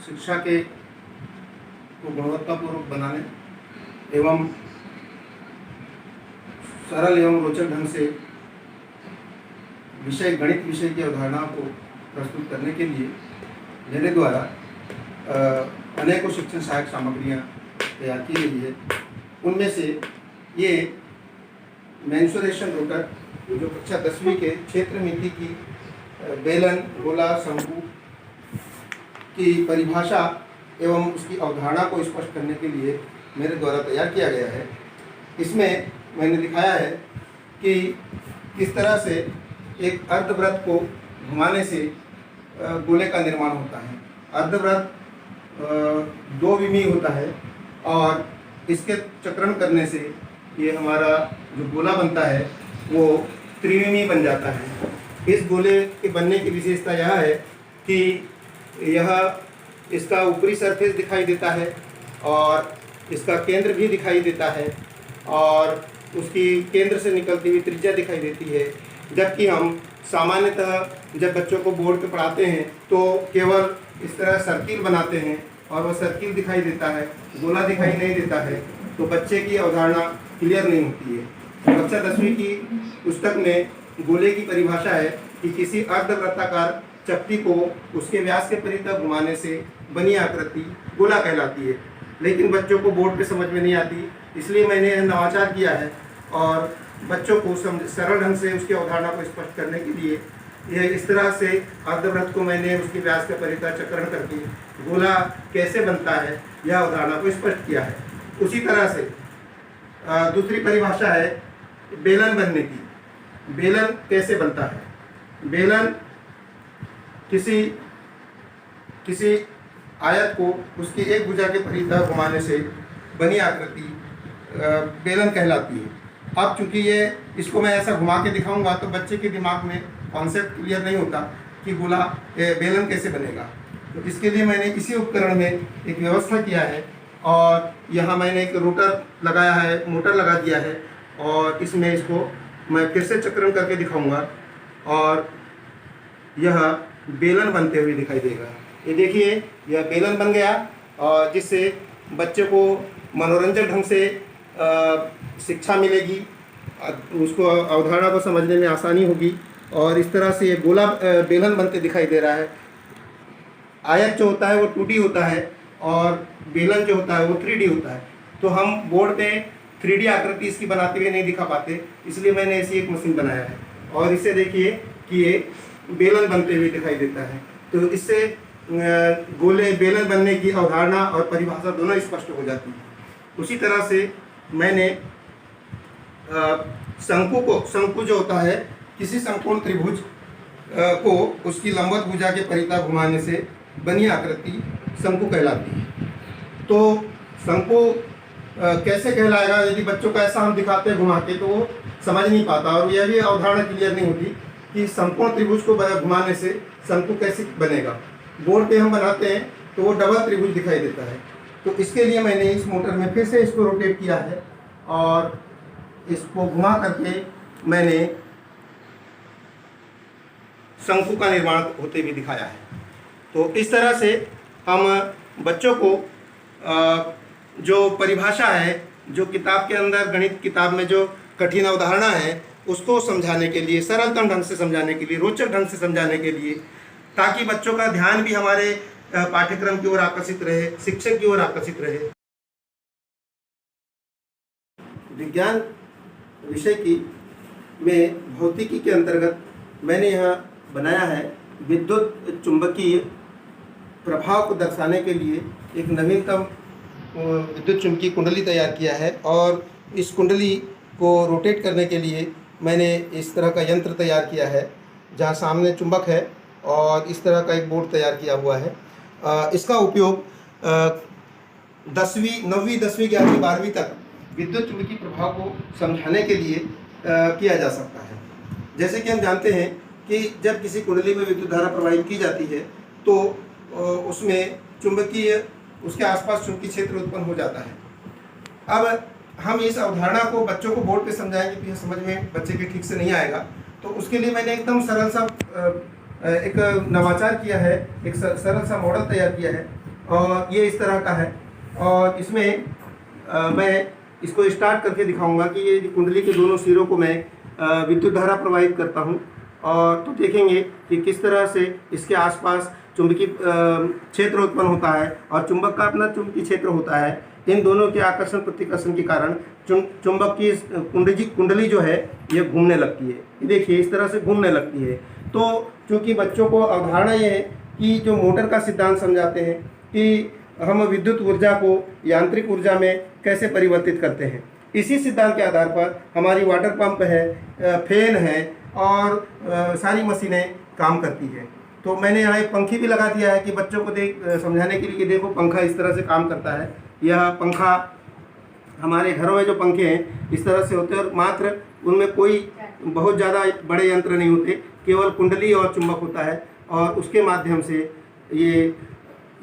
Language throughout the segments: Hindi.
शिक्षा के को गुणवत्तापूर्वक बनाने एवं सरल एवं रोचक ढंग से गणित विषय की अवधारणाओं को प्रस्तुत करने के लिए मेरे द्वारा अनेकों शिक्षण सहायक सामग्रियाँ तैयार की गई है। उनमें से ये मेंसुरेशन रोटर जो कक्षा 10वीं के क्षेत्र मिति की बेलन, गोला, शंकु की परिभाषा एवं उसकी अवधारणा को स्पष्ट करने के लिए मेरे द्वारा तैयार किया गया है। इसमें मैंने दिखाया है कि किस तरह से एक अर्धवृत्त को घुमाने से गोले का निर्माण होता है। अर्धवृत्त दो विमीय होता है और इसके चक्रण करने से ये हमारा जो गोला बनता है वो त्रिविमीय बन जाता है। इस गोले के बनने की विशेषता यह है कि यह इसका ऊपरी सरफेस दिखाई देता है और इसका केंद्र भी दिखाई देता है और उसकी केंद्र से निकलती हुई त्रिज्या दिखाई देती है। जबकि हम सामान्यतः जब बच्चों को बोर्ड पे पढ़ाते हैं तो केवल इस तरह सर्किल बनाते हैं और वह सर्किल दिखाई देता है, गोला दिखाई नहीं देता है, तो बच्चे की अवधारणा क्लियर नहीं होती है। कक्षा 10वीं की पुस्तक में गोले की परिभाषा है कि किसी अर्धवृत्ताकार चपटी को उसके व्यास के परितः घुमाने से बनी आकृति गोला कहलाती है। लेकिन बच्चों को बोर्ड पे समझ में नहीं आती, इसलिए मैंने यह नवाचार किया है और बच्चों को सरल ढंग से उसकी अवधारणा को स्पष्ट करने के लिए यह इस तरह से अर्धवृत्त को मैंने उसके व्यास के परितः चक्रण करके गोला कैसे बनता है यह अवधारणा को स्पष्ट किया है। उसी तरह से दूसरी परिभाषा है बेलन बनने की। बेलन कैसे बनता है? बेलन किसी आयत को उसकी एक भुजा के परितः घुमाने से बनी आकृति बेलन कहलाती है। अब चूंकि इसको मैं ऐसा घुमा के दिखाऊंगा तो बच्चे के दिमाग में कॉन्सेप्ट क्लियर नहीं होता कि गोला बेलन कैसे बनेगा। तो इसके लिए मैंने इसी उपकरण में एक व्यवस्था किया है और यहाँ मैंने एक रोटर लगाया है, मोटर लगा दिया है और इसमें इसको मैं फिर से चक्रण करके दिखाऊंगा और यह बेलन बनते हुए दिखाई देगा। ये देखिए, यह बेलन बन गया और जिससे बच्चे को मनोरंजक ढंग से शिक्षा मिलेगी, उसको अवधारणा को समझने में आसानी होगी और इस तरह से ये गोला बेलन बनते दिखाई दे रहा है। आयत जो होता है वो 2D होता है और बेलन जो होता है वो 3D होता है। तो हम बोर्ड पे 3D आकृति इसकी बनाते हुए नहीं दिखा पाते, इसलिए मैंने ऐसी एक मशीन बनाया है और इसे देखिए कि ये बेलन बनते हुए दिखाई देता है। तो इससे गोले बेलन बनने की अवधारणा और परिभाषा दोनों स्पष्ट हो जाती है। उसी तरह से मैंने शंकु जो होता है, किसी समकोण त्रिभुज को उसकी लंबवत भुजा के परितः घुमाने से बनी आकृति शंकु कहलाती है। तो शंकु कैसे कहलाएगा? यदि बच्चों को ऐसा हम दिखाते हैं घुमा के तो वो समझ नहीं पाता और यह भी अवधारणा क्लियर नहीं होती कि समकोण त्रिभुज को घुमाने से शंकु कैसे बनेगा। बोर्ड पे हम बनाते हैं तो वो डबल त्रिभुज दिखाई देता है। तो इसके लिए मैंने इस मोटर में फिर से इसको रोटेट किया है और इसको घुमा करके मैंने शंकु का निर्माण होते हुए दिखाया है। तो इस तरह से हम बच्चों को जो परिभाषा है, जो किताब के अंदर गणित किताब में जो कठिन अवधारणा है उसको समझाने के लिए, सरलतम ढंग से समझाने के लिए, रोचक ढंग से समझाने के लिए, ताकि बच्चों का ध्यान भी हमारे पाठ्यक्रम की ओर आकर्षित रहे, शिक्षक की ओर आकर्षित रहे। विज्ञान विषय की में भौतिकी के अंतर्गत मैंने यहाँ बनाया है विद्युत चुंबकीय प्रभाव को दर्शाने के लिए एक नवीनतम विद्युत चुंबकीय कुंडली तैयार किया है और इस कुंडली को रोटेट करने के लिए मैंने इस तरह का यंत्र तैयार किया है जहाँ सामने चुंबक है और इस तरह का एक बोर्ड तैयार किया हुआ है। इसका उपयोग 10वीं, 9वीं, 10वीं, 11वीं, 12वीं तक विद्युत चुंबकीय प्रभाव को समझाने के लिए किया जा सकता है। जैसे कि हम जानते हैं कि जब किसी कुंडली में विद्युत धारा प्रवाहित की जाती है तो उसमें चुंबकीय, उसके आसपास चुंबकीय क्षेत्र उत्पन्न हो जाता है। अब हम इस अवधारणा को बच्चों को बोर्ड पे समझाएंगे तो यह समझ में बच्चे के ठीक से नहीं आएगा। तो उसके लिए मैंने एकदम सरल सा एक नवाचार किया है, एक सरल सा मॉडल तैयार किया है और ये इस तरह का है। और इसमें मैं इसको स्टार्ट करके दिखाऊंगा कि ये कुंडली के दोनों सिरों को मैं विद्युत धारा प्रवाहित करता हूँ, और तो देखेंगे कि किस तरह से इसके आसपास चुंबकीय क्षेत्र उत्पन्न होता है और चुंबक का अपना चुंबकीय क्षेत्र होता है। इन दोनों के आकर्षण प्रतिकर्षण के कारण चुंबक की कुंडली जो है ये घूमने लगती है। ये देखिए इस तरह से घूमने लगती है। तो चूँकि बच्चों को अवधारणा ये है कि जो मोटर का सिद्धांत समझाते हैं कि हम विद्युत ऊर्जा को यांत्रिक ऊर्जा में कैसे परिवर्तित करते हैं, इसी सिद्धांत के आधार पर हमारी वाटर पंप है, फैन है और सारी मशीनें काम करती है। तो मैंने यहाँ एक पंखी भी लगा दिया है कि बच्चों को समझाने के लिए, देखो पंखा इस तरह से काम करता है। यह पंखा हमारे घरों में जो पंखे हैं इस तरह से होते हैं और मात्र उनमें कोई बहुत ज़्यादा बड़े यंत्र नहीं होते, केवल कुंडली और चुंबक होता है और उसके माध्यम से ये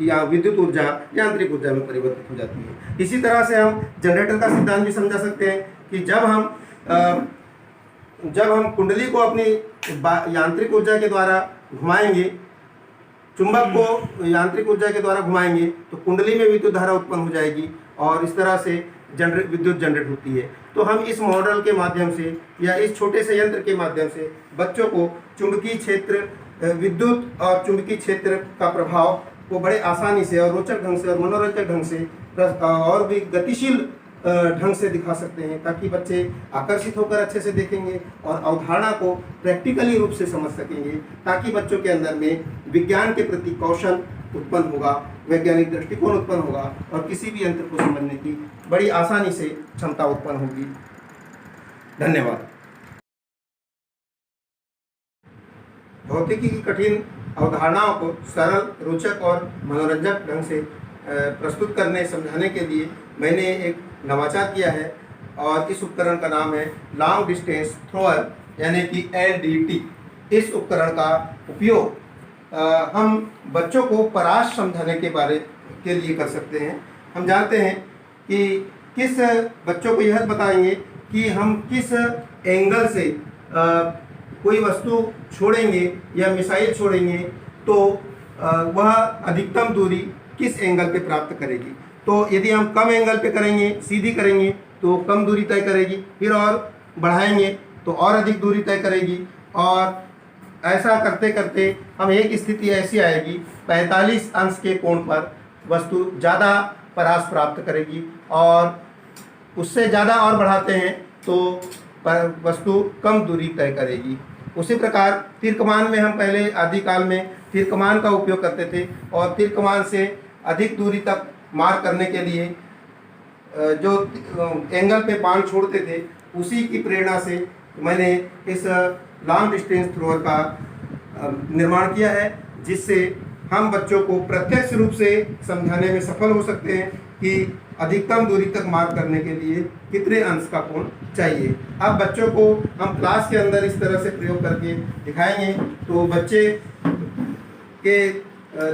या विद्युत ऊर्जा यांत्रिक ऊर्जा में परिवर्तित हो जाती है। इसी तरह से हम जनरेटर का सिद्धांत भी समझा सकते हैं कि जब हम कुंडली को अपनी यांत्रिक ऊर्जा के द्वारा घुमाएंगे, चुंबक को यांत्रिक ऊर्जा के द्वारा घुमाएंगे तो कुंडली में विद्युत धारा उत्पन्न हो जाएगी और इस तरह से विद्युत जनरेट होती है। तो हम इस मॉडल के माध्यम से या इस छोटे से यंत्र के माध्यम से बच्चों को चुंबकीय क्षेत्र, विद्युत और चुंबकीय क्षेत्र का प्रभाव को बड़े आसानी से और रोचक ढंग से और मनोरंजक ढंग से और भी गतिशील ढंग से दिखा सकते हैं, ताकि बच्चे आकर्षित होकर अच्छे से देखेंगे और अवधारणा को प्रैक्टिकली रूप से समझ सकेंगे, ताकि बच्चों के अंदर में विज्ञान के प्रति कौशल उत्पन्न होगा, वैज्ञानिक दृष्टिकोण उत्पन्न होगा और किसी भी यंत्र को समझने की बड़ी आसानी से क्षमता उत्पन्न होगी। धन्यवाद। भौतिकी की कठिन अवधारणाओं को सरल, रोचक और मनोरंजक ढंग से प्रस्तुत करने, समझाने के लिए मैंने एक नवाचार किया है और इस उपकरण का नाम है लॉन्ग डिस्टेंस थ्रोअर, यानी कि LDT। इस उपकरण का उपयोग हम बच्चों को पराश समझाने के लिए कर सकते हैं। हम जानते हैं कि किस बच्चों को यह बताएंगे कि हम किस एंगल से कोई वस्तु छोड़ेंगे या मिसाइल छोड़ेंगे तो वह अधिकतम दूरी किस एंगल पे प्राप्त करेगी। तो यदि हम कम एंगल पे करेंगे, सीधी करेंगे तो कम दूरी तय करेगी, फिर और बढ़ाएंगे तो और अधिक दूरी तय करेगी, और ऐसा करते करते हम एक स्थिति ऐसी आएगी 45 अंश के कोण पर वस्तु ज़्यादा परास प्राप्त करेगी, और उससे ज़्यादा और बढ़ाते हैं तो वस्तु कम दूरी तय करेगी। उसी प्रकार तीर कमान में हम पहले आदिकाल में तीर कमान का उपयोग करते थे और तीर कमान से अधिक दूरी तक मार करने के लिए जो एंगल पे बाण छोड़ते थे, उसी की प्रेरणा से मैंने इस लॉन्ग डिस्टेंस थ्रोअर का निर्माण किया है, जिससे हम बच्चों को प्रत्यक्ष रूप से समझाने में सफल हो सकते हैं कि अधिकतम दूरी तक मार करने के लिए कितने अंश का कोण चाहिए। अब बच्चों को हम क्लास के अंदर इस तरह से प्रयोग करके दिखाएंगे तो बच्चे के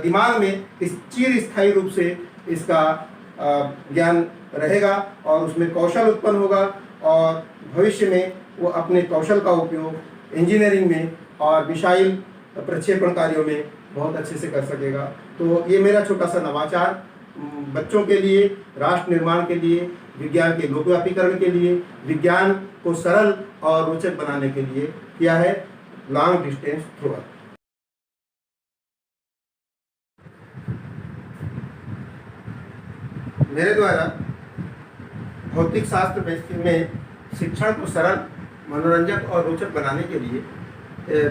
दिमाग में इस चिर स्थायी रूप से इसका ज्ञान रहेगा और उसमें कौशल उत्पन्न होगा, और भविष्य में वो अपने कौशल का उपयोग इंजीनियरिंग में और मिसाइल प्रक्षेपण कार्यों में बहुत अच्छे से कर सकेगा। तो ये मेरा छोटा सा नवाचार बच्चों के लिए, राष्ट्र निर्माण के लिए, विज्ञान के लोकव्यापीकरण के लिए, विज्ञान को सरल और रोचक बनाने के लिए किया है लॉन्ग डिस्टेंस थ्रोअर। मेरे द्वारा भौतिक शास्त्र में शिक्षण को सरल, मनोरंजक और रोचक बनाने के लिए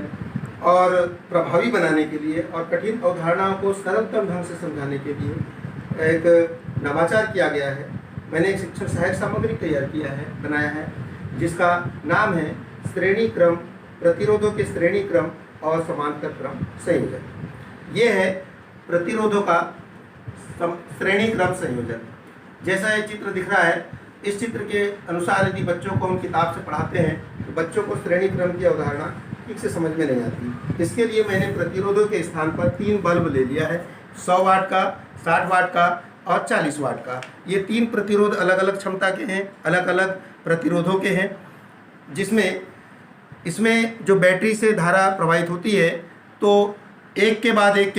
और प्रभावी बनाने के लिए और कठिन अवधारणाओं को सरलतम ढंग से समझाने के लिए एक नवाचार किया गया है। मैंने एक शिक्षण सहायक सामग्री तैयार किया है, बनाया है, जिसका नाम है श्रेणी क्रम, प्रतिरोधों के श्रेणी क्रम और समांतर क्रम संयोजन। ये है प्रतिरोधों का श्रेणी क्रम संयोजन। जैसा ये चित्र दिख रहा है, इस चित्र के अनुसार यदि बच्चों को हम किताब से पढ़ाते हैं तो बच्चों को श्रेणी क्रम की अवधारणा ठीक से समझ में नहीं आती। इसके लिए मैंने प्रतिरोधों के स्थान पर 3 बल्ब ले लिया है, 100 वाट का, 60 वाट का और 40 वाट का। ये 3 प्रतिरोध अलग अलग क्षमता के हैं, अलग अलग प्रतिरोधों के हैं, जिसमें इसमें जो बैटरी से धारा प्रवाहित होती है तो एक के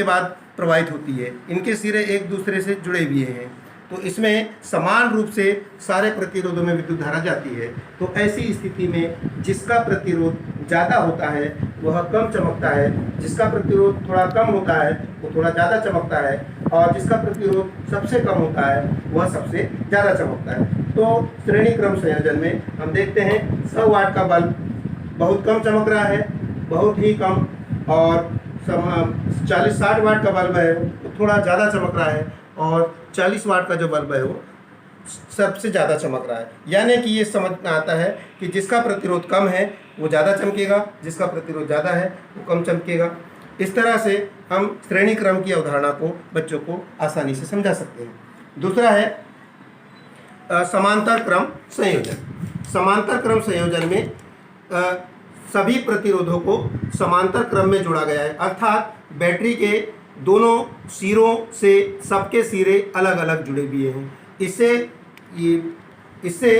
बाद प्रवाहित होती है। इनके सिरे एक दूसरे से जुड़े हुए हैं, तो इसमें समान रूप से सारे प्रतिरोधों में विद्युत धारा जाती है। तो ऐसी स्थिति में जिसका प्रतिरोध ज़्यादा होता है वह कम चमकता है, जिसका प्रतिरोध थोड़ा कम होता है वो थोड़ा ज़्यादा चमकता है, और जिसका प्रतिरोध सबसे कम होता है वह सबसे ज़्यादा चमकता है। तो श्रेणी क्रम संयोजन में हम देखते हैं 100 वाट का बल्ब बहुत कम चमक रहा है, बहुत ही कम, और 40-60 वाट का बल्ब है वो थोड़ा ज़्यादा चमक रहा है, और 40 वाट का जो बल्ब है वो सबसे ज़्यादा चमक रहा है। यानी कि ये समझ में आता है कि जिसका प्रतिरोध कम है वो ज़्यादा चमकेगा, जिसका प्रतिरोध ज़्यादा है वो कम चमकेगा। इस तरह से हम श्रेणी क्रम की अवधारणा को बच्चों को आसानी से समझा सकते हैं। दूसरा है समांतर क्रम संयोजन। समांतर क्रम संयोजन में सभी प्रतिरोधों को समांतर क्रम में जोड़ा गया है, अर्थात बैटरी के दोनों सिरों से सबके सिरे अलग अलग जुड़े हुए हैं। इससे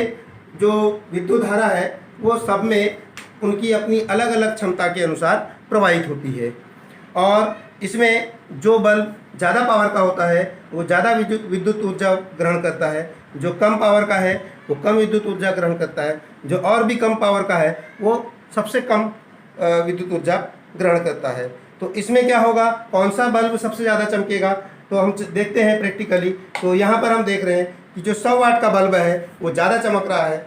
जो विद्युत धारा है वो सब में उनकी अपनी अलग अलग क्षमता के अनुसार प्रवाहित होती है, और इसमें जो बल्ब ज़्यादा पावर का होता है वो ज़्यादा विद्युत ऊर्जा ग्रहण करता है, जो कम पावर का है वो कम विद्युत ऊर्जा ग्रहण करता है, जो और भी कम पावर का है वो सबसे कम विद्युत ऊर्जा ग्रहण करता है। तो इसमें क्या होगा, कौन सा बल्ब सबसे ज़्यादा चमकेगा, तो हम देखते हैं प्रैक्टिकली। तो यहाँ पर हम देख रहे हैं कि जो 100 वाट का बल्ब है वो ज़्यादा चमक रहा है,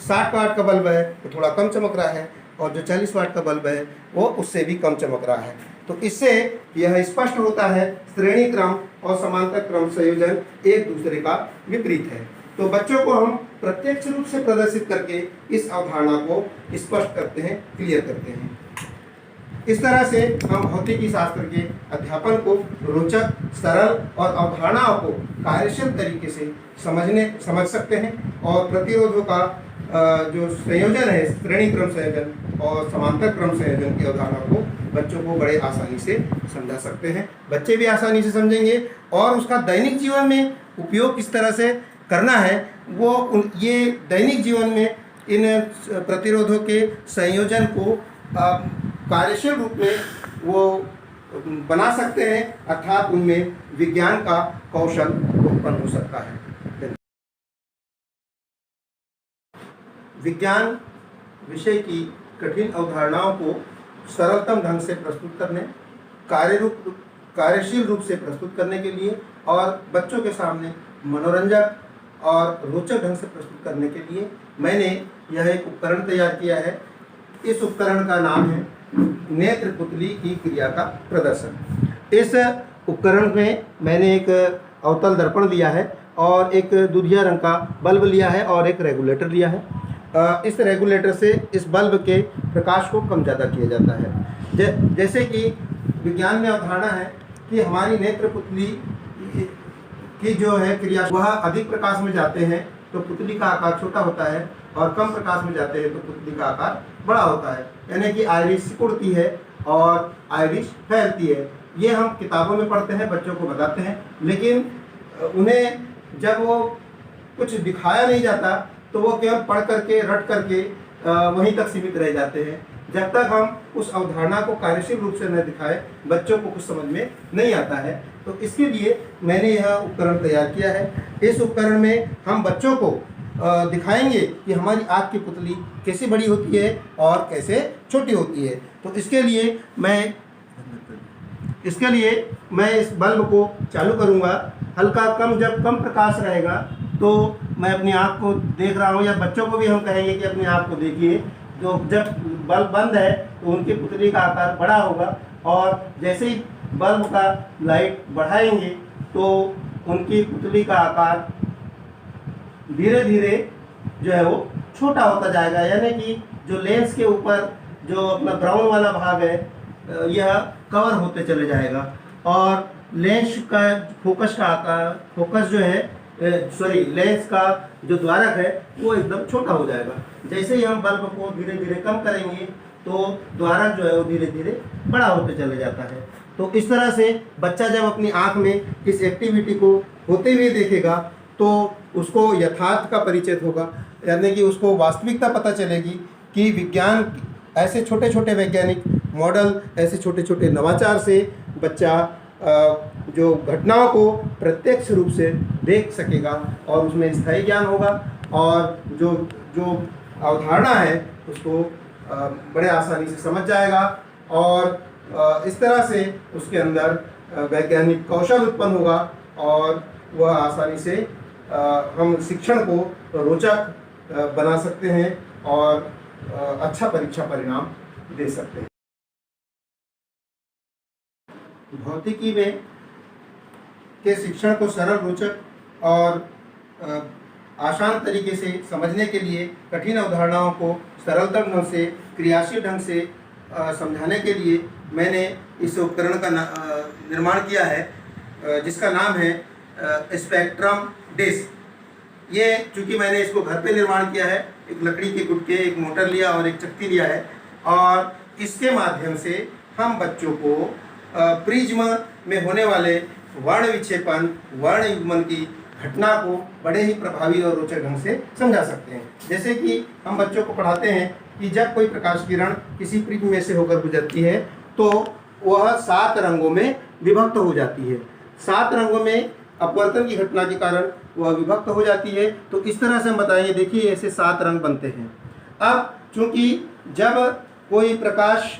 60 वाट का बल्ब है वो थोड़ा कम चमक रहा है, और जो 40 वाट का बल्ब है वो उससे भी कम चमक रहा है। तो इससे यह स्पष्ट होता है श्रेणी क्रम और समांतर क्रम संयोजन एक दूसरे का विपरीत है। तो बच्चों को हम प्रत्यक्ष रूप से प्रदर्शित करके इस अवधारणा को स्पष्ट करते हैं, क्लियर करते हैं। इस तरह से हम भौतिकी शास्त्र के अध्यापन को रोचक, सरल और अवधारणाओं को कार्यशील तरीके से समझ सकते हैं, और प्रतिरोधों का जो संयोजन है, श्रेणी क्रम संयोजन और समांतर क्रम संयोजन की अवधारणा को बच्चों को बड़े आसानी से समझा सकते हैं। बच्चे भी आसानी से समझेंगे, और उसका दैनिक जीवन में उपयोग किस तरह से करना है वो ये दैनिक जीवन में इन प्रतिरोधों के संयोजन को कार्यशील रूप में वो बना सकते हैं, अर्थात उनमें विज्ञान का कौशल उत्पन्न हो सकता है। विज्ञान विषय की कठिन अवधारणाओं को सरलतम ढंग से प्रस्तुत करने, कार्यशील रूप से प्रस्तुत करने के लिए, और बच्चों के सामने मनोरंजक और रोचक ढंग से प्रस्तुत करने के लिए मैंने यह एक उपकरण तैयार किया है। इस उपकरण का नाम है नेत्र पुतली की क्रिया का प्रदर्शन। इस उपकरण में मैंने एक अवतल दर्पण लिया है, और एक दूधिया रंग का बल्ब लिया है, और एक रेगुलेटर लिया है। इस रेगुलेटर से इस बल्ब के प्रकाश को कम ज़्यादा किया जाता है। जैसे कि विज्ञान में अवधारणा है कि हमारी नेत्र पुतली की जो है क्रिया, वह अधिक प्रकाश में जाते हैं तो पुतली का आकार छोटा होता है, और कम प्रकाश में जाते हैं तो पुतली का आकार बड़ा होता है। यानी कि आइरिश सिकुड़ती है और आइरिश फैलती है। ये हम किताबों में पढ़ते हैं, बच्चों को बताते हैं, लेकिन उन्हें जब वो कुछ दिखाया नहीं जाता तो वो केवल पढ़ करके, रट करके वहीं तक सीमित रह जाते हैं। जब तक हम उस अवधारणा को कार्यशील रूप से न दिखाए, बच्चों को कुछ समझ में नहीं आता है। तो इसके लिए मैंने यह उपकरण तैयार किया है। इस उपकरण में हम बच्चों को दिखाएंगे कि हमारी आँख की पुतली कैसे बड़ी होती है और कैसे छोटी होती है। तो इसके लिए मैं इस बल्ब को चालू करूँगा। हल्का कम, जब कम प्रकाश रहेगा तो मैं अपनी आँख को देख रहा हूँ, या बच्चों को भी हम कहेंगे कि अपनी आँख को देखिए। तो जब बल्ब बंद है तो उनकी पुतली का आकार बड़ा होगा, और जैसे ही बल्ब का लाइट बढ़ाएंगे तो उनकी पुतली का आकार धीरे धीरे जो है वो छोटा होता जाएगा। यानी कि जो लेंस के ऊपर जो अपना ब्राउन वाला भाग है यह कवर होते चले जाएगा, और लेंस का फोकस का आकार, फोकस जो है लेंस का जो द्वारक है वो एकदम छोटा हो जाएगा। जैसे ही हम बल्ब को धीरे धीरे कम करेंगे तो द्वारक जो है वो धीरे धीरे बड़ा होते चले जाता है। तो इस तरह से बच्चा जब अपनी आँख में इस एक्टिविटी को होते हुए देखेगा तो उसको यथार्थ का परिचय होगा, यानी कि उसको वास्तविकता पता चलेगी कि विज्ञान, ऐसे छोटे छोटे वैज्ञानिक मॉडल, ऐसे छोटे छोटे नवाचार से बच्चा जो घटनाओं को प्रत्यक्ष रूप से देख सकेगा और उसमें स्थायी ज्ञान होगा और जो जो अवधारणा है उसको बड़े आसानी से समझ जाएगा और इस तरह से उसके अंदर वैज्ञानिक कौशल उत्पन्न होगा और वह आसानी से हम शिक्षण को रोचक बना सकते हैं और अच्छा परीक्षा परिणाम दे सकते हैं। भौतिकी में के शिक्षण को सरल, रोचक और आसान तरीके से समझने के लिए कठिन अवधारणाओं को सरलतम ढंग से, क्रियाशील ढंग से समझाने के लिए मैंने इस उपकरण का निर्माण किया है जिसका नाम है स्पेक्ट्रम डिस्क। ये चूँकि मैंने इसको घर पे निर्माण किया है, एक लकड़ी के गुटके, एक मोटर लिया और एक चक्ति लिया है और इसके माध्यम से हम बच्चों को प्रिज्म में होने वाले वर्ण विक्षेपण, वर्ण युग्मन की घटना को बड़े ही प्रभावी और रोचक ढंग से समझा सकते हैं। जैसे कि हम बच्चों को पढ़ाते हैं कि जब कोई प्रकाश किरण किसी प्रिज्म में से होकर गुजरती है तो वह 7 रंगों में विभक्त हो जाती है। 7 रंगों में अपवर्तन की घटना के कारण वह विभक्त हो जाती है। तो इस तरह से हम बताएंगे, देखिए ऐसे 7 रंग बनते हैं। अब चूंकि जब कोई प्रकाश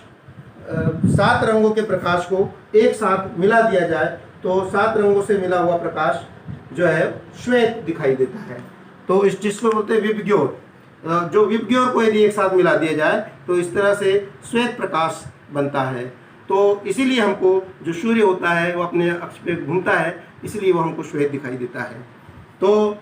7 रंगों के प्रकाश को एक साथ मिला दिया जाए तो 7 रंगों से मिला हुआ प्रकाश जो है श्वेत दिखाई देता है। तो इस चीज़ को बोलते हैं विबग्योर। जो विबग्योर को यदि एक साथ मिला दिया जाए तो इस तरह से श्वेत प्रकाश बनता है। तो इसीलिए हमको जो सूर्य होता है वो अपने अक्ष पे घूमता है, इसलिए वो हमको श्वेत दिखाई देता है। तो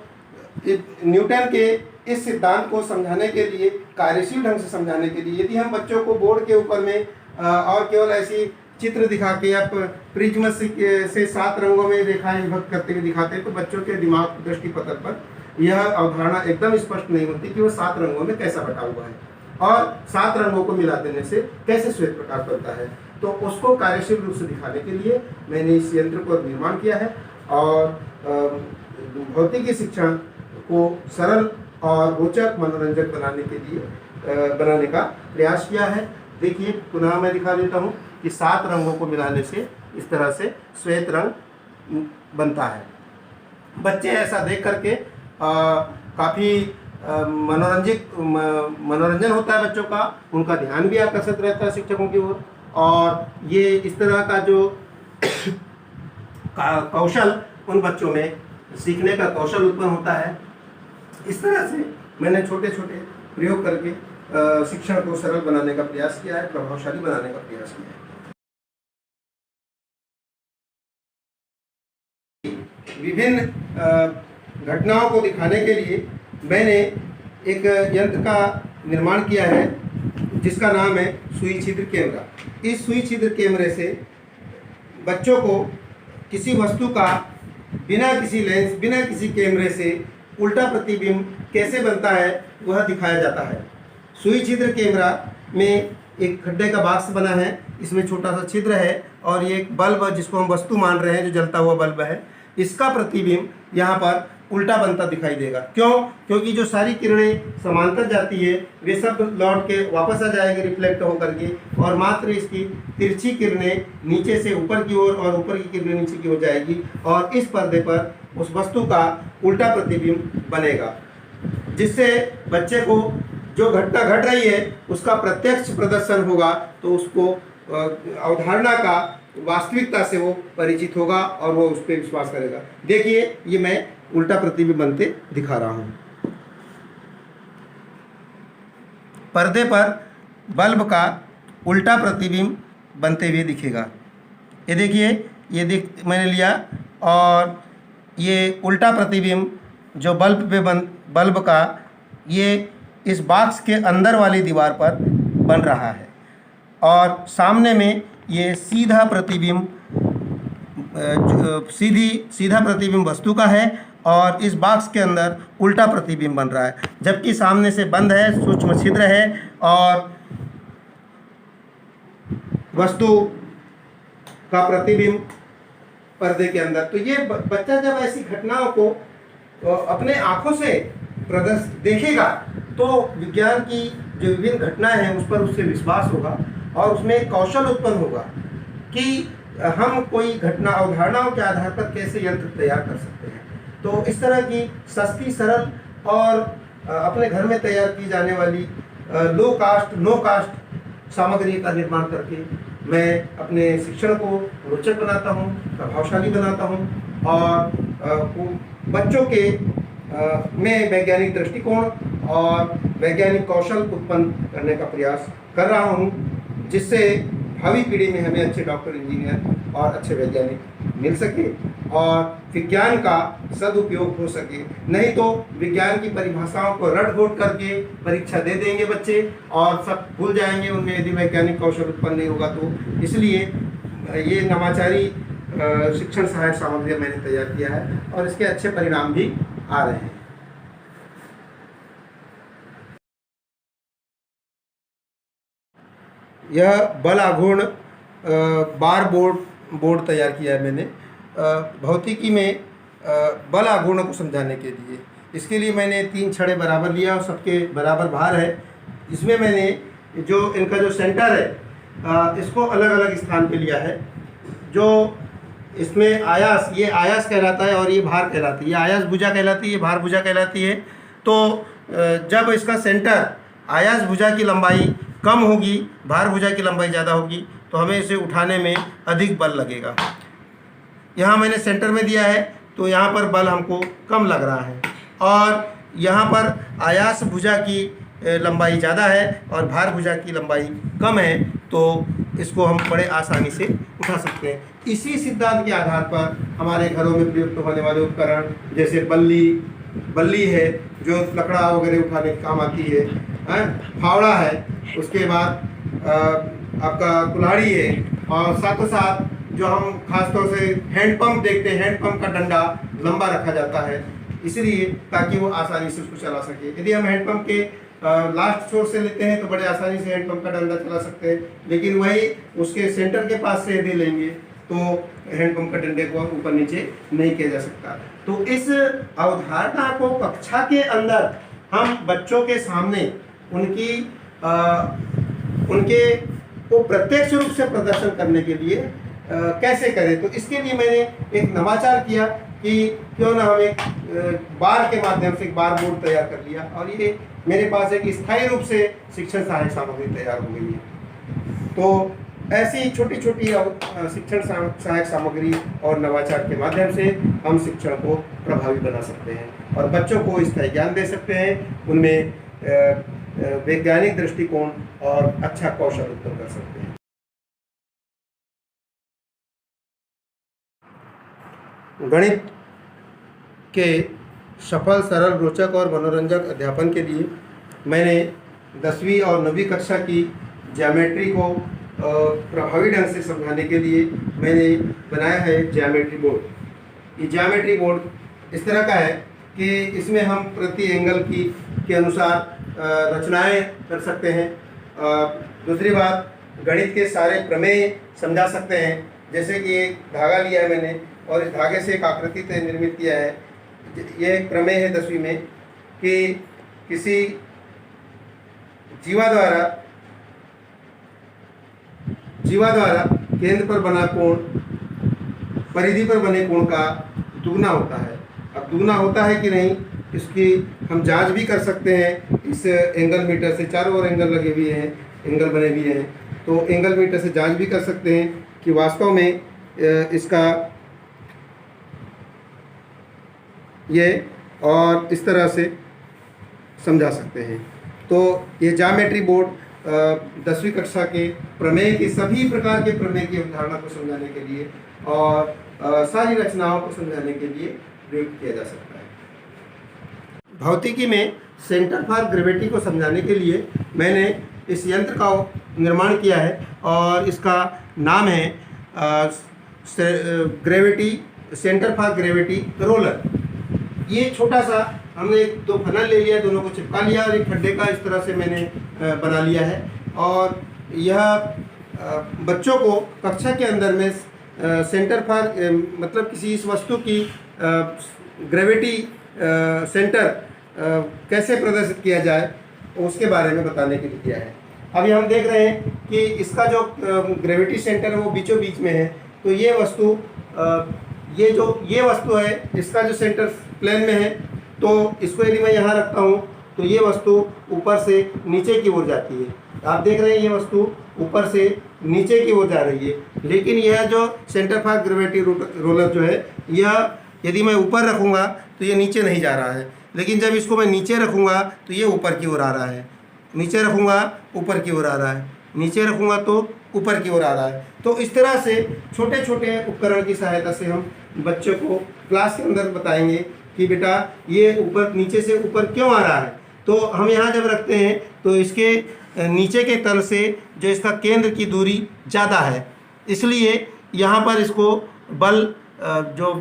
न्यूटन के इस सिद्धांत को समझाने के लिए, कार्यशील ढंग से समझाने के लिए, यदि हम बच्चों को बोर्ड के ऊपर में और केवल ऐसी चित्र दिखा के या प्रिज्म से 7 रंगों में रेखाएं विभक्त करते हुए दिखाते हैं तो बच्चों के दिमाग दृष्टि पटल पर यह अवधारणा एकदम स्पष्ट नहीं होती कि वो 7 रंगों में कैसा बटा हुआ है और 7 रंगों को मिला देने से कैसे श्वेत प्रकाश बनता है। तो उसको कार्यशील रूप से दिखाने के लिए मैंने इस यंत्र को निर्माण किया है और भौतिकी शिक्षण को सरल और रोचक, मनोरंजक बनाने का प्रयास किया है। देखिए पुनः मैं दिखा देता हूँ कि 7 रंगों को मिलाने से इस तरह से श्वेत रंग बनता है। बच्चे ऐसा देख करके काफ़ी मनोरंजन होता है बच्चों का, उनका ध्यान भी आकर्षित रहता है शिक्षकों की ओर और ये इस तरह का जो कौशल उन बच्चों में सीखने का कौशल उत्पन्न होता है। इस तरह से मैंने छोटे छोटे प्रयोग करके शिक्षण को सरल बनाने का प्रयास किया है, प्रभावशाली बनाने का प्रयास किया है। विभिन्न घटनाओं को दिखाने के लिए मैंने एक यंत्र का निर्माण किया है जिसका नाम है सुई छिद्र कैमरा। इस सुई छिद्र कैमरे से बच्चों को किसी वस्तु का बिना किसी लेंस, बिना किसी कैमरे से उल्टा प्रतिबिंब कैसे बनता है वह दिखाया जाता है। सुई छिद्र कैमरा में एक खड्डे का बॉक्स बना है, इसमें छोटा सा छिद्र है और ये एक बल्ब जिसको हम वस्तु मान रहे हैं, जो जलता हुआ बल्ब है, इसका प्रतिबिंब यहाँ पर उल्टा बनता दिखाई देगा। क्यों? क्योंकि जो सारी किरणें समांतर जाती है वे सब लौट के वापस आ जाएंगे रिफ्लेक्ट होकर के और मात्र इसकी तिरछी किरणें नीचे से ऊपर की ओर और ऊपर की किरणें नीचे की ओर जाएगी और इस पर्दे पर उस वस्तु का उल्टा प्रतिबिंब बनेगा, जिससे बच्चे को जो घटना घट रही है उसका प्रत्यक्ष प्रदर्शन होगा तो उसको अवधारणा का वास्तविकता से वो परिचित होगा और वो उस पर विश्वास करेगा। देखिए ये मैं उल्टा प्रतिबिंब बनते दिखा रहा हूँ। पर्दे पर बल्ब का उल्टा प्रतिबिंब बनते हुए दिखेगा। ये देखिए, ये मैंने लिया और ये उल्टा प्रतिबिंब जो बल्ब का ये इस बॉक्स के अंदर वाली दीवार पर बन रहा है और सामने में ये सीधा प्रतिबिंब सीधा प्रतिबिंब वस्तु का है और इस बॉक्स के अंदर उल्टा प्रतिबिंब बन रहा है, जबकि सामने से बंद है, सूक्ष्म छिद्र है और वस्तु का प्रतिबिंब पर्दे के अंदर। तो ये बच्चा जब ऐसी घटनाओं को अपने आँखों से देखेगा तो विज्ञान की जो विभिन्न घटनाएं हैं उस पर उससे विश्वास होगा और उसमें एक कौशल उत्पन्न होगा कि हम कोई घटना अवधारणाओं के आधार पर कैसे यंत्र तैयार कर सकते हैं। तो इस तरह की सस्ती, सरल और अपने घर में तैयार की जाने वाली लो कास्ट, नो कास्ट सामग्री का निर्माण करके मैं अपने शिक्षण को रोचक बनाता हूँ, प्रभावशाली बनाता हूँ और बच्चों के में वैज्ञानिक दृष्टिकोण और वैज्ञानिक कौशल उत्पन्न करने का प्रयास कर रहा हूँ, जिससे भावी पीढ़ी में हमें अच्छे डॉक्टर, इंजीनियर और अच्छे वैज्ञानिक मिल सके और विज्ञान का सदुपयोग हो सके। नहीं तो विज्ञान की परिभाषाओं को रट घोट करके परीक्षा दे देंगे बच्चे और सब भूल जाएंगे उनमें, यदि वैज्ञानिक कौशल उत्पन्न नहीं होगा तो। इसलिए ये नवाचारी शिक्षण सहायक सामग्री मैंने तैयार किया है और इसके अच्छे परिणाम भी आ रहे हैं। यह बल आघूर्ण बार बोर्ड तैयार किया है मैंने भौतिकी में बल आघूर्ण को समझाने के लिए। इसके लिए मैंने 3 छड़े बराबर लिया और सबके बराबर भार है। इसमें मैंने जो इनका जो सेंटर है इसको अलग अलग स्थान पे लिया है। जो इसमें आयास, ये आयास कहलाता है और ये भार कहलाती है। ये आयास भुजा कहलाती है, ये भार भुजा कहलाती है। तो जब इसका सेंटर आयास भुजा की लंबाई कम होगी, भार भुजा की लंबाई ज़्यादा होगी, तो हमें इसे उठाने में अधिक बल लगेगा। यहाँ मैंने सेंटर में दिया है तो यहाँ पर बल हमको कम लग रहा है और यहाँ पर आयास भुजा की लंबाई ज़्यादा है और भार भुजा की लंबाई कम है, तो इसको हम बड़े आसानी से उठा सकते हैं। इसी सिद्धांत के आधार पर हमारे घरों में प्रयुक्त होने वाले उपकरण जैसे बल्ली है जो लकड़ा वगैरह उठाने के काम आती है, फावड़ा है, उसके बाद आपका कुल्हाड़ी है और साथों साथ जो हम खासतौर से हैंड पंप देखते हैं, हैंड पंप का डंडा लंबा रखा जाता है इसलिए ताकि वो आसानी से उसको चला सके। यदि हम हैंड पंप के लास्ट छोर से लेते हैं तो बड़े आसानी से हैंड पंप का डंडा चला सकते हैं, लेकिन वही उसके सेंटर के पास से यदि लेंगे तो हैंड पंप का डंडे को ऊपर नीचे नहीं किया जा सकता। तो इस अवधारणा को कक्षा के अंदर हम बच्चों के सामने उनके को प्रत्यक्ष रूप से प्रदर्शन करने के लिए कैसे करें, तो इसके लिए मैंने एक नवाचार किया कि क्यों ना हम एक बार के माध्यम से एक बार बोर्ड तैयार कर लिया और ये मेरे पास एक स्थायी रूप से शिक्षण सहायक सामग्री तैयार हो गई है। तो ऐसी छोटी छोटी शिक्षण सहायक सामग्री और नवाचार के माध्यम से हम शिक्षण को प्रभावी बना सकते हैं और बच्चों को इसका ज्ञान दे सकते हैं, उनमें वैज्ञानिक दृष्टिकोण और अच्छा कौशल उत्पन्न कर सकते हैं। गणित के सफल, सरल, रोचक और मनोरंजक अध्यापन के लिए मैंने 10वीं और 9वीं कक्षा की ज्योमेट्री को प्रभावी ढंग से समझाने के लिए मैंने बनाया है ज्योमेट्री बोर्ड। ये ज्योमेट्री बोर्ड इस तरह का है कि इसमें हम प्रति एंगल के अनुसार रचनाएं कर सकते हैं। दूसरी बात, गणित के सारे प्रमेय समझा सकते हैं। जैसे कि एक धागा लिया है मैंने और इस धागे से एक आकृति निर्मित किया है। ये एक प्रमेय है 10वीं में कि किसी जीवा द्वारा केंद्र पर बना कोण परिधि पर बने कोण का दुगना होता है। अब दुगना होता है कि नहीं इसकी हम जांच भी कर सकते हैं। इस एंगल मीटर से चारों ओर एंगल लगे हुए हैं, एंगल बने हुए हैं, तो एंगल मीटर से जांच भी कर सकते हैं कि वास्तव में इसका ये और इस तरह से समझा सकते हैं। तो ये ज्योमेट्री बोर्ड 10वीं कक्षा के प्रमेय के सभी प्रकार के प्रमेय की अवधारणा को समझाने के लिए और सारी रचनाओं को समझाने के लिए प्रयोग किया जा सकता है। भौतिकी में सेंटर फॉर ग्रेविटी को समझाने के लिए मैंने इस यंत्र का निर्माण किया है और इसका नाम है gravity centre for gravity roller. ये छोटा सा हमने 2 फनल ले लिया, दोनों को चिपका लिया और एक खड्डे का इस तरह से मैंने बना लिया है और यह बच्चों को कक्षा के अंदर में सेंटर फॉर मतलब किसी इस वस्तु की ग्रेविटी सेंटर कैसे प्रदर्शित किया जाए उसके बारे में बताने के लिए किया है। अभी हम देख रहे हैं कि इसका जो ग्रेविटी सेंटर है वो बीचों बीच में है। तो ये वस्तु ये वस्तु है, इसका जो सेंटर प्लेन में है, तो इसको यदि मैं यहाँ रखता हूँ तो ये वस्तु ऊपर से नीचे की ओर जाती है। आप देख रहे हैं ये वस्तु ऊपर से नीचे की ओर जा रही है, लेकिन यह जो सेंटर फॉर ग्रेविटी रोलर जो है, यह यदि मैं ऊपर रखूँगा तो ये नीचे नहीं जा रहा है, लेकिन जब इसको मैं नीचे रखूँगा तो ये ऊपर की ओर आ रहा है, नीचे रखूँगा ऊपर की ओर आ रहा है, नीचे रखूँगा तो ऊपर की ओर आ रहा है। तो इस तरह से छोटे छोटे उपकरण की सहायता से हम बच्चों को क्लास के अंदर बताएंगे कि बेटा ये ऊपर नीचे से ऊपर क्यों आ रहा है। तो हम यहाँ जब रखते हैं तो इसके नीचे के तल से जो इसका केंद्र की दूरी ज़्यादा है, इसलिए यहाँ पर इसको बल जो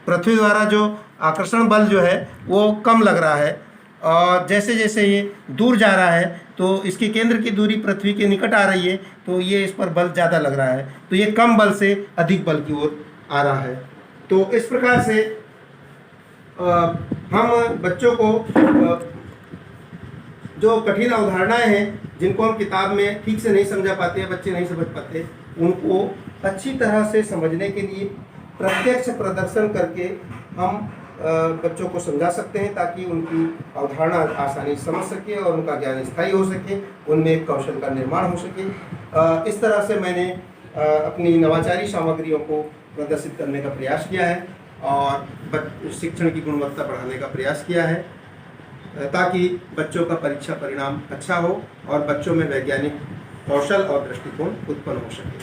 पृथ्वी द्वारा जो आकर्षण बल जो है वो कम लग रहा है, और जैसे जैसे ये दूर जा रहा है तो इसकी केंद्र की दूरी पृथ्वी के निकट आ रही है, तो ये इस पर बल ज़्यादा लग रहा है, तो ये कम बल से अधिक बल की ओर आ रहा है। तो इस प्रकार से हम बच्चों को जो कठिन अवधारणाएं हैं जिनको हम किताब में ठीक से नहीं समझा पाते हैं, बच्चे नहीं समझ पाते, उनको अच्छी तरह से समझने के लिए प्रत्यक्ष प्रदर्शन करके हम बच्चों को समझा सकते हैं, ताकि उनकी अवधारणा आसानी से समझ सके और उनका ज्ञान स्थायी हो सके, उनमें एक कौशल का निर्माण हो सके। इस तरह से मैंने अपनी नवाचारी सामग्रियों को प्रदर्शित करने का प्रयास किया है और शिक्षण की गुणवत्ता बढ़ाने का प्रयास किया है, ताकि बच्चों का परीक्षा परिणाम अच्छा हो और बच्चों में वैज्ञानिक कौशल और दृष्टिकोण उत्पन्न हो सके।